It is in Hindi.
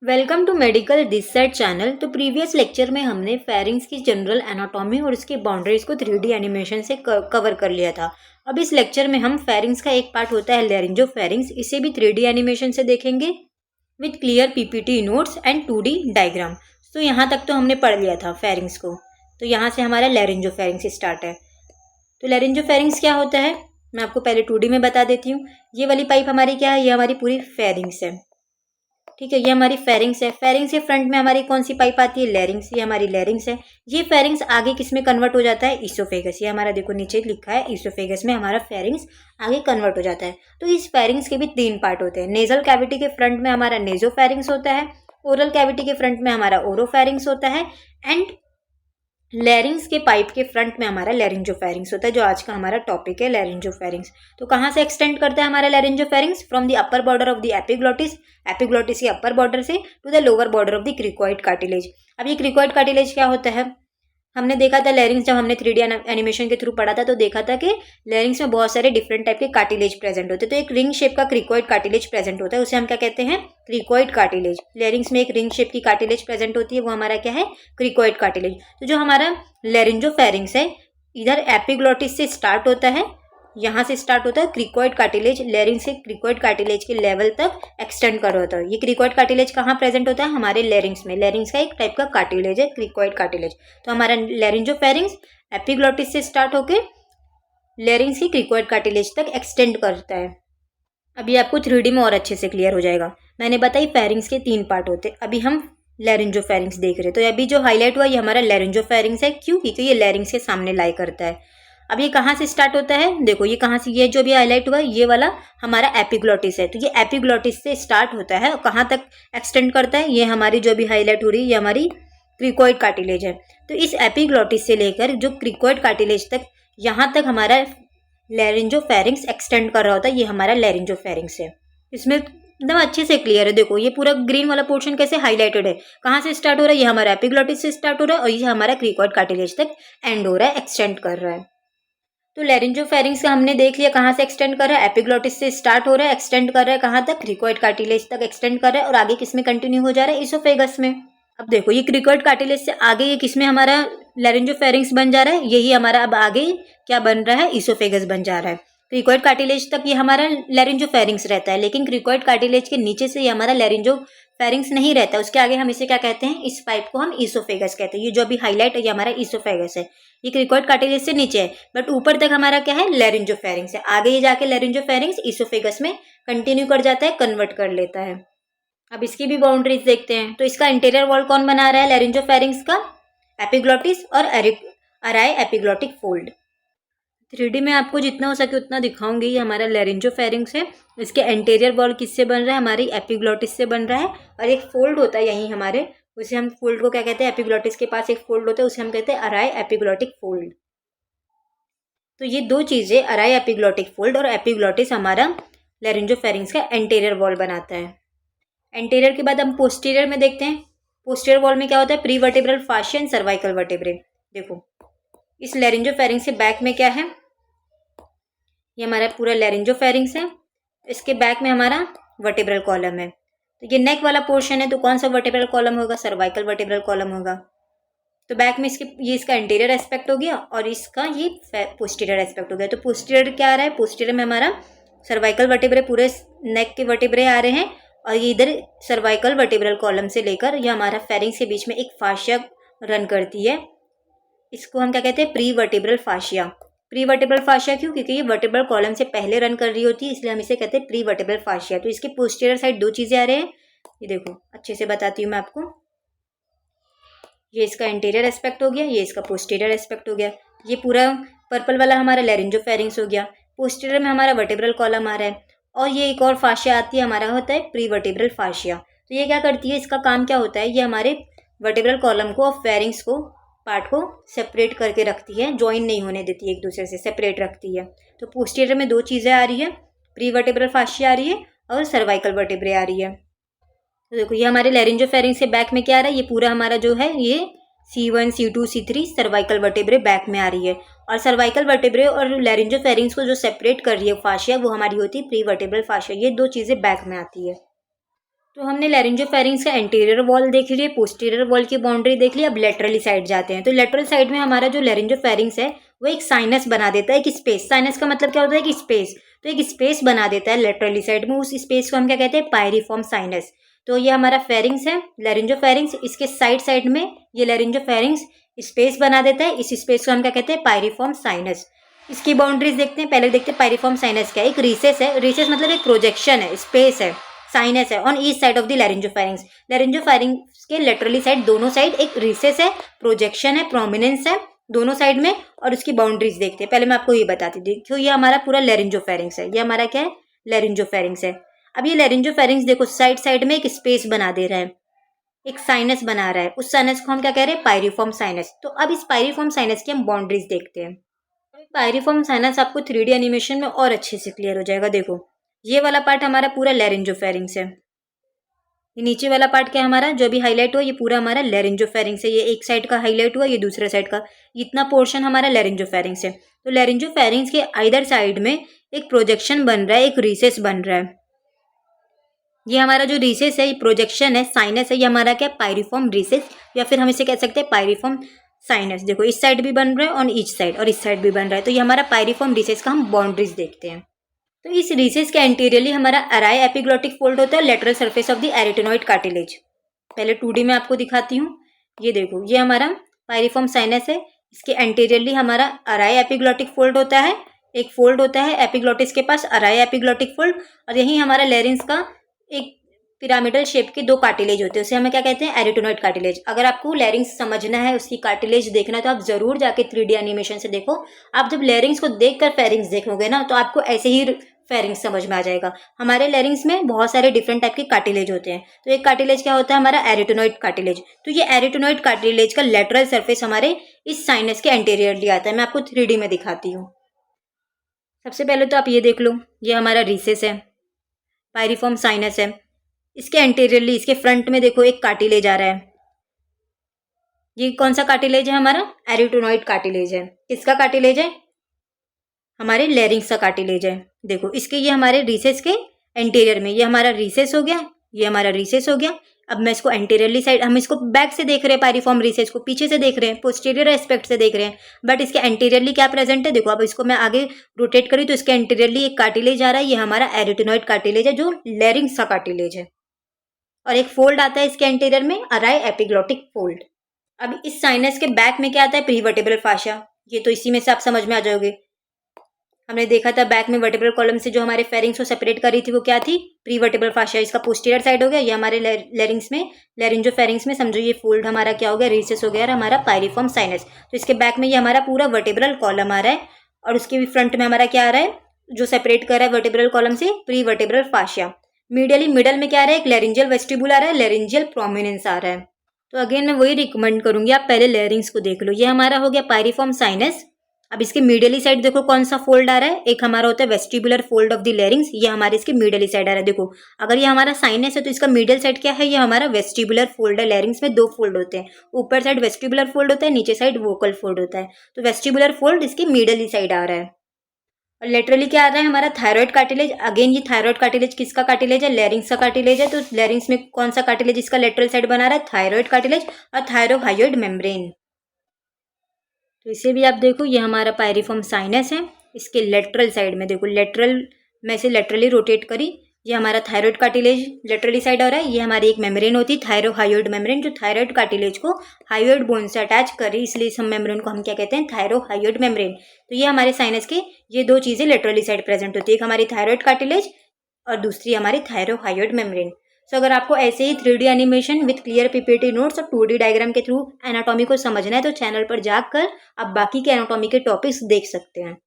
Welcome to medical research channel. तो प्रीवियस लेक्चर में हमने फेरिंग्स की जनरल एनाटॉमी और उसकी बाउंड्रीज को 3D एनिमेशन से कवर कर लिया था। अब इस लेक्चर में हम फेरिंग्स का एक पार्ट होता है लैरिंजोफेरिंग्स, इसे भी 3D एनिमेशन से देखेंगे with clear PPT notes and 2D diagram. तो यहाँ तक तो हमने पढ़ लिया था फेरिंग्स को। तो यहाँ से हमारा लैरिंजोफेरिंग्स स्टार्ट है। तो लैरिंजोफेरिंग्स क्या होता है मैं आपको पहले 2D में बता देती हूँ। ये वाली पाइप हमारी क्या है, ये हमारी पूरी फेरिंग्स है। ठीक है, ये हमारी फेरिंग्स है। फेरिंग्स के फ्रंट में हमारी कौन सी पाइप आती है, लैरिंग्स। ये हमारी लैरिंग्स है। ये फेरिंग्स आगे किस में कन्वर्ट हो जाता है, इसोफेगस। ये हमारा देखो नीचे लिखा है, इसोफेगस में हमारा फेरिंग्स आगे कन्वर्ट हो जाता है। तो इस फेरिंग्स के भी 3 पार्ट होते हैं। नेजल कैविटी के फ्रंट में हमारा नेजोफेरिंग्स होता है, ओरल कैविटी के फ्रंट में हमारा ओरोफेरिंग्स होता है, एंड लैरिंग्स के पाइप के फ्रंट में हमारा लैरिंजोफेरिंग्स होता है, जो आज का हमारा टॉपिक है लैरिंजोफेरिंग्स। तो कहाँ से एक्सटेंड करता है हमारा laryngopharynx, from the upper border of the epiglottis, epiglottis के अपर बॉर्डर से to the lower border of the cricoid cartilage. अब ये क्रिकोइड कार्टिलेज क्या होता है, हमने देखा था लैरिंग्स, जब हमने 3D एनिमेशन के थ्रू पढ़ा था तो देखा था कि लैरिंग्स में बहुत सारे डिफरेंट टाइप के कार्टिलेज प्रेजेंट होते हैं। तो एक रिंग शेप का क्रिकोइड कार्टिलेज प्रेजेंट होता है, उसे हम क्या कहते हैं, क्रिकोइड कार्टिलेज। लैरिंग्स में एक रिंग शेप की कार्टिलेज प्रेजेंट होती है, वो हमारा क्या है, क्रिकोइड कार्टिलेज। तो जो हमारा लैरिंजोफेरिंग्स है, इधर एपिग्लोटिस से स्टार्ट होता है, यहाँ से स्टार्ट होता है क्रिकोइड कार्टिलेज, लैरिंग्स से क्रिकोइड कार्टिलेज के लेवल तक एक्सटेंड कर होता है। ये क्रिकोइड कार्टिलेज कहाँ प्रेजेंट होता है, हमारे लैरिंग्स में। लैरिंग्स का एक टाइप का कार्टिलेज है क्रिकोइड कार्टिलेज। तो हमारा लैरिंजोफेरिंग्स एपिग्लोटिस से स्टार्ट होके लैरिंग्स की क्रिकोइड कार्टिलेज तक एक्सटेंड करता है। अभी आपको 3D में और अच्छे से क्लियर हो जाएगा। मैंने बताई फेरिंग्स के 3 पार्ट होते हैं, अभी हम लैरिंजोफेरिंग्स देख रहे हैं। तो अभी जो हाईलाइट हुआ ये हमारा लैरिंजोफेरिंग्स है। क्यों, क्योंकि ये लैरिंग्स के सामने लाई करता है। अब ये कहाँ से स्टार्ट होता है, देखो ये कहाँ से, ये जो भी हाईलाइट हुआ ये वाला हमारा एपिग्लोटिस है। तो ये एपिग्लोटिस से स्टार्ट होता है और कहाँ तक एक्सटेंड करता है, ये हमारी जो भी हाईलाइट हो रही है ये हमारी क्रिकोइड कार्टिलेज है। तो इस एपिग्लोटिस से लेकर जो क्रिकोइड कार्टिलेज तक, यहाँ तक हमारा लैरिंजोफेरिंग्स एक्सटेंड कर रहा होता है, ये हमारा लैरिंजोफेरिंग्स है। इसमें एकदम अच्छे से क्लियर है। देखो ये पूरा ग्रीन वाला पोर्शन कैसे हाईलाइटेड है, कहाँ से स्टार्ट हो रहा है, ये हमारा एपिग्लोटिस से स्टार्ट हो रहा है और ये हमारा क्रिकोइड कार्टिलेज तक एंड हो रहा है, एक्सटेंड कर रहा है। तो लैरिंजोफेरिंग्स का हमने देख लिया कहाँ से एक्सटेंड कर रहा है, एपिग्लोटिस से स्टार्ट हो रहा है, एक्सटेंड कर रहा है कहाँ तक, क्रिकोइड कार्टिलेज तक एक्सटेंड कर रहा है और आगे किस में कंटिन्यू हो जा रहा है, इसोफेगस में। अब देखो ये क्रिकोइड कार्टिलेज से आगे ये किस में हमारा लैरिंजोफेरिंग्स बन जा रहा है, यही हमारा अब आगे क्या बन रहा है, इसोफेगस बन जा रहा है। क्रिकोइड कार्टिलेज तक ये हमारा लैरिंजोफेरिंग्स रहता है, लेकिन क्रिकोइड कार्टिलेज के नीचे से ये हमारा लैरिंजोफेरिंग्स नहीं रहता, उसके आगे हम इसे क्या कहते हैं, इस पाइप को हम इसोफेगस कहते हैं। ये जो अभी हाईलाइट है ये हमारा इसोफेगस है, ये क्रिकोइड कार्टिलेज से नीचे है, बट ऊपर तक हमारा क्या है, लैरिंजोफेरिंग्स है। आगे ये जाके लैरिंजोफेरिंग्स इसोफेगस में कंटिन्यू कर जाता है, कन्वर्ट कर लेता है। अब इसकी भी बाउंड्रीज देखते हैं। तो इसका इंटीरियर वॉल कौन बना रहा है, लैरिंजोफेरिंग्स का, एपिग्लोटिस और अराई एपिग्लोटिक फोल्ड। 3D में आपको जितना हो सके उतना दिखाऊंगी। ये हमारा लैरिंजोफेरिंग्स है, इसके इंटीरियर वॉल किससे बन रहा है, हमारी एपिग्लोटिस से बन रहा है। और एक फोल्ड होता है यहीं हमारे, उसे हम फोल्ड को क्या कहते हैं, एपिग्लोटिस के पास एक फोल्ड होता है, उसे हम कहते हैं अराई एपिग्लोटिक फोल्ड। तो ये 2 चीज़ें, अराई एपिग्लोटिक फोल्ड और एपिग्लोटिस, हमारा लैरिंजोफेरिंग्स का इंटीरियर वॉल बनाता है। एंटीरियर के बाद हम पोस्टीरियर में देखते हैं। पोस्टीरियर वॉल में क्या होता है, pre vertebral fascia and cervical vertebrae. देखो इस लैरिंजोफेरिंग्स से बैक में क्या है, ये हमारा पूरा लैरिंजोफेरिंग्स है, इसके बैक में हमारा वर्टेब्रल कॉलम है। तो ये नेक वाला पोर्शन है, तो कौन सा वर्टेब्रल कॉलम होगा, सर्वाइकल वर्टेब्रल कॉलम होगा। तो बैक में इसके, ये इसका इंटीरियर एस्पेक्ट हो गया और इसका ये पोस्टीरियर एस्पेक्ट हो गया। तो पोस्टीरियर क्या आ रहा है, पोस्टीरियर में हमारा सर्वाइकल वर्टेब्रे, पूरे नेक के वर्टेब्रे आ रहे हैं और ये इधर सर्वाइकल वर्टेब्रल कॉलम से लेकर ये हमारा फेरिंग्स के बीच में एक फाशिया रन करती है, इसको हम क्या कहते हैं, प्री वर्टेब्रल फाशिया। प्री वर्टेब्रल फाशिया क्यों, क्योंकि ये वर्टेब्रल कॉलम से पहले रन कर रही होती है, इसलिए हम इसे कहते हैं प्री वर्टेब्रल फाशिया। तो इसके पोस्टीरियर साइड 2 चीज़ें आ रहे हैं, ये देखो अच्छे से बताती हूँ मैं आपको। ये इसका इंटीरियर एस्पेक्ट हो गया, ये इसका पोस्टीरियर एस्पेक्ट हो गया। ये पूरा पर्पल वाला हमारा लैरिंजोफेरिंग्स हो गया, पोस्टीरियर में हमारा वर्टेब्रल कॉलम आ रहा है और ये एक और फाशिया आती है, हमारा होता है प्री वर्टेब्रल फाशिया। तो ये क्या करती है, इसका काम क्या होता है, ये हमारे वर्टेब्रल कॉलम को और फेरिंग्स को, पार्ट को सेपरेट करके रखती है, ज्वाइन नहीं होने देती है, एक दूसरे से सेपरेट रखती है। तो पोस्टीरियर में 2 चीज़ें आ रही है, प्री वर्टेब्रल फाशिया आ रही है और सर्वाइकल वर्टेब्रे आ रही है। तो देखो ये हमारे लैरिंजोफेरिंग्स के बैक में क्या आ रहा है, ये पूरा हमारा जो है ये C1 C2 C3 cervical vertebrae back में आ रही है। और सर्वाइकल वर्टेब्रे और लैरिंजोफेरिंग्स को जो सेपरेट कर रही है फाशिया, वो हमारी होती है प्री वर्टेब्रल फाशिया। ये 2 चीज़ें बैक में आती है। तो हमने लैरिंजोफेरिंक्स का एंटीरियर वॉल देख लिया, पोस्टीरियर वॉल की बाउंड्री देख ली। अब लेटरली साइड जाते हैं। तो लेटरल साइड में हमारा जो लैरिंजोफेरिंक्स है वो एक साइनस बना देता है, एक स्पेस। साइनस का मतलब क्या होता है कि स्पेस, तो एक स्पेस बना देता है लेटरली साइड में। उस स्पेस को हम क्या कहते हैं, पायरिफॉर्म साइनस। तो ये हमारा फेरिंग्स है, लैरिंजोफेरिंक्स। इसके साइड साइड में ये लैरिंजोफेरिंक्स स्पेस बना देता है, इस स्पेस को हम क्या कहते हैं, पायरिफॉर्म साइनस। इसकी बाउंड्रीज देखते हैं। पहले देखते हैं पायरिफॉर्म साइनस क्या है। एक रिसेस है, रिसेस मतलब एक प्रोजेक्शन है, स्पेस है, साइनस है on each side of the laryngopharynx. Laryngopharynx के लेटरली साइड दोनों साइड एक रिसेस है, प्रोजेक्शन है, प्रोमिनेंस है दोनों साइड में। और उसकी बाउंड्रीज देखते हैं। पहले मैं आपको ये बताती थी, क्यों ये हमारा पूरा लैरिंजोफेरिंक्स है, ये हमारा क्या है, लैरिंजोफेरिंक्स है। अब ये लैरिंजोफेरिंक्स देखो साइड साइड में एक स्पेस बना दे रहा है, एक साइनस बना रहा है। उस साइनस को हम क्या कह रहे हैं, पायरिफॉर्म साइनस। तो अब इस पायरिफॉर्म साइनस की हम बाउंड्रीज देखते हैं। पायरिफॉर्म साइनस आपको 3D एनिमेशन में और अच्छे से क्लियर हो जाएगा। देखो ये वाला पार्ट हमारा पूरा लैरिंजोफेरिंक्स है, ये नीचे वाला पार्ट क्या हमारा जो अभी हाईलाइट हुआ, ये पूरा हमारा लैरिंजोफेरिंक्स है। ये एक साइड का हाईलाइट हुआ, ये दूसरे साइड का, इतना पोर्शन हमारा लैरिंजोफेरिंक्स है। तो लैरिंजोफेरिंक्स के आइदर साइड में एक प्रोजेक्शन बन रहा है, एक रिसेस बन रहा है। ये हमारा जो रिसेस है, ये प्रोजेक्शन है, साइनस है, ये हमारा क्या, पायरिफॉर्म रिसेस, या फिर हम इसे कह सकते हैं पायरिफॉर्म साइनस। देखो इस साइड भी बन रहा है ऑन ईच साइड, और इस साइड भी बन रहा है। तो ये हमारा पायरिफॉर्म रिसेस का हम बाउंड्रीज देखते हैं। तो इस रिसेस के एंटीरियरली हमारा अराई एपिग्लोटिक फोल्ड होता है, lateral surface of the एरिटेनॉइड cartilage. पहले 2D में आपको दिखाती हूँ। ये देखो ये हमारा पायरिफॉर्म साइनस है, इसके एंटीरियरली हमारा अराई एपिग्लोटिक फोल्ड होता है, एक फोल्ड होता है एपिग्लोटिस के पास, अराई एपिग्लोटिक फोल्ड। और यही हमारा लेरिंग्स का एक पिरामिडल शेप के 2 कार्टिलेज होते हैं, उसे हमें क्या कहते हैं, एरिटेनॉइड कार्टिलेज। अगर आपको लेरिंग्स समझना है, उसकी कार्टिलेज देखना है, तो आप जरूर जाके 3D एनिमेशन से देखो। आप जब लेरिंग्स को देखकर फेरिंग्स देखोगे ना, तो आपको ऐसे ही फेरिंग्स समझ में आ जाएगा। हमारे लेरिंग्स में बहुत सारे डिफरेंट टाइप के कार्टिलेज होते हैं। तो एक कार्टिलेज क्या होता है, हमारा एरिटेनॉइड कार्टिलेज। तो ये एरिटेनॉइड कार्टिलेज का लेटरल सरफेस हमारे इस साइनस के एंटीरियरली आता है। मैं आपको 3D में दिखाती हूँ। सबसे पहले तो आप ये देख लो, ये हमारा रिसेस है, पायरिफॉर्म साइनस है। इसके एंटीरियरली, इसके फ्रंट में देखो एक कार्टिलेज आ रहा है। ये कौन सा कार्टिलेज है, हमारा एरिटेनॉइड कार्टिलेज है। किसका कार्टिलेज है, हमारे लेरिंग्स का कार्टिलेज है। देखो इसके, ये हमारे रिसेस के एंटीरियर में, ये हमारा रिसेस हो गया, ये हमारा रिसेस हो गया। अब मैं इसको एंटीरियरली साइड, हम इसको बैक से देख रहे हैं, पायरिफॉर्म रिसेस को पीछे से देख रहे हैं, पोस्टीरियर एस्पेक्ट से देख रहे हैं, बट इसके एंटीरियरली क्या प्रेजेंट है। देखो अब इसको मैं आगे रोटेट करी तो इसके एंटीरियरली एक कार्टिलेज आ रहा है, ये हमारा एरिटेनॉइड कार्टिलेज है, जो लेरिंग्स का कार्टिलेज है। और एक फोल्ड आता है इसके एंटीरियर में, अराई एपिग्लोटिक फोल्ड। अब इस साइनस के बैक में क्या आता है, प्रीवर्टेब्रल फाशा। ये तो इसी में से आप समझ में आ जाओगे। हमने देखा था बैक में वर्टेब्रल कॉलम से जो हमारे फेरिंग्स को सेपरेट कर रही थी, वो क्या थी, प्रीवर्टेब्रल फाशा। इसका पोस्टीरियर साइड हो गया। ये हमारे लेरिंग्स में, लेरिंजोफेरिंग्स में समझो ये फोल्ड हमारा क्या हो गया, रिसेस हो गया, और हमारा पायरिफॉर्म साइनस। तो इसके बैक में ये हमारा पूरा वर्टेब्रल कॉलम आ रहा है, और उसके भी फ्रंट में हमारा क्या आ रहा है, जो सेपरेट कर रहा है वर्टेब्रल कॉलम से, प्रीवर्टेब्रल फाशा। मीडियली मिडल में क्या आ रहा है, एक लेरिंजियल वेस्टिबुल आ रहा है, लेरिंजियल प्रोमिनेंस आ रहा है। तो अगेन मैं वही रिकमेंड करूंगी, आप पहले लेरिंग्स को देख लो। ये हमारा हो गया पायरिफॉर्म साइनस। अब इसके मिडली साइड देखो कौन सा फोल्ड आ रहा है, एक हमारा होता है vestibular fold of the larynx, ये हमारे इसके मिडली साइड आ रहा है। देखो अगर ये हमारा साइनस है तो इसका मिडल साइड क्या है, ये हमारा वेस्टिबुलर फोल्ड है। लेरिंग्स में 2 फोल्ड होते हैं, ऊपर साइड वेस्टिबुलर फोल्ड होता है, नीचे साइड वोकल फोल्ड होता है। तो वेस्टिबुलर फोल्ड इसके मिडली साइड आ रहा है। और लेटरली क्या आ रहा है, हमारा थायराइड कार्टिलेज। अगेन ये थायराइड कार्टिलेज किसका कार्टिलेज है, लेरिंग्स का कार्टिलेज है। तो लेरिंग्स में कौन सा कार्टिलेज इसका लेटरल साइड बना रहा है, थायराइड कार्टिलेज और थायरोहायोइड मेम्ब्रेन। तो इसे भी आप देखो, ये हमारा पायरिफॉर्म साइनस है। इसके लेटरल साइड में देखो, लेटरल में से लेटरली रोटेट करी, ये हमारा थायराइड कार्टिलेज लेटरली साइड आ रहा है। ये हमारी एक मेम्ब्रेन होती है, थायरोहायोइड मेम्ब्रेन, जो थायराइड कार्टिलेज को हायोइड बोन से अटैच करी, इसलिए इस मेम्ब्रेन को हम क्या कहते हैं, थायरोहायोइड मेम्ब्रेन। तो ये हमारे साइनस के ये 2 चीज़ें लेटरली साइड प्रेजेंट होती है, एक हमारी थायराइड कार्टिलेज और दूसरी हमारी थायरोहायोइड मेम्ब्रेन। सो अगर आपको ऐसे ही 3D animation with clear PPT notes और 2D डायग्राम के थ्रू एनाटॉमी को समझना है, तो चैनल पर जाकर आप बाकी के एनाटॉमी के टॉपिक्स देख सकते हैं।